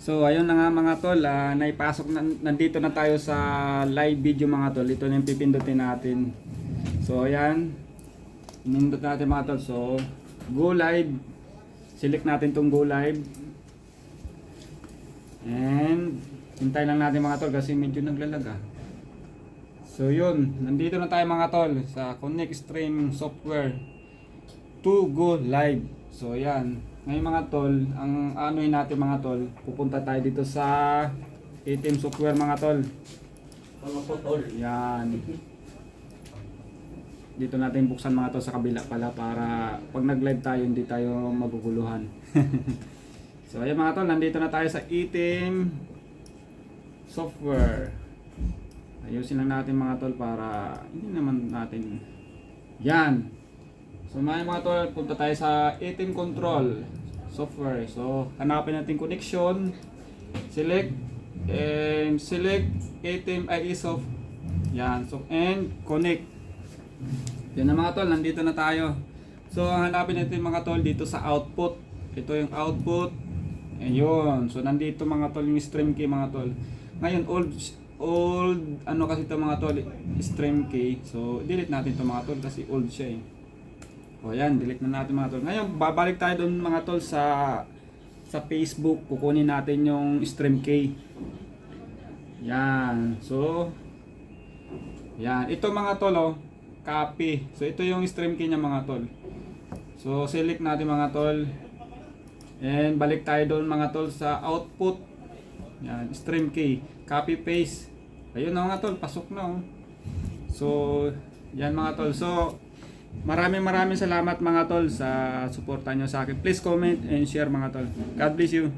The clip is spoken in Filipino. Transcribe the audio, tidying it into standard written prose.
So ayun na nga mga tol, naipasok na, nandito na tayo sa live video mga tol. Ito na yung pipindutin natin. So ayan, pinindot natin mga tol. So go live, select natin tong go live. And hintay lang natin mga tol kasi medyo naglalag. So yun, nandito na tayo mga tol sa Connect Stream Software to go live. So ayan. Ngayon mga tol, ang anoin natin mga tol, pupunta tayo dito sa ATM software mga tol. Yan. Dito natin buksan mga tol sa kabila pala para pag nag-live tayo hindi tayo maguguluhan. So ayan mga tol, nandito na tayo sa ATM software. Ayusin lang natin mga tol para hindi naman natin. Yan. So mga tol, punta tayo sa ATM control software. So hanapin natin connection, select ATM IE soft. Yan, so and connect. Yan na mga tol, nandito na tayo. So hanapin natin mga tol dito sa output. Ito yung output. Ayun. So nandito mga tol yung stream key mga tol. Ngayon old ano kasi ito mga tol, stream key. So delete natin ito mga tol kasi old siya eh. O yan, delete na natin mga tol. Ngayon, babalik tayo doon mga tol sa Facebook. Kukunin natin yung stream key. Yan. So, yan. Ito mga tol, oh, copy. So, ito yung stream key niya mga tol. So, select natin mga tol. And balik tayo doon mga tol sa output. Yan, stream key. Copy paste. Ayun na mga tol, pasok na oh. So, yan mga tol. So, maraming salamat mga tol sa suporta nyo sa akin. Please comment and share mga tol. God bless you.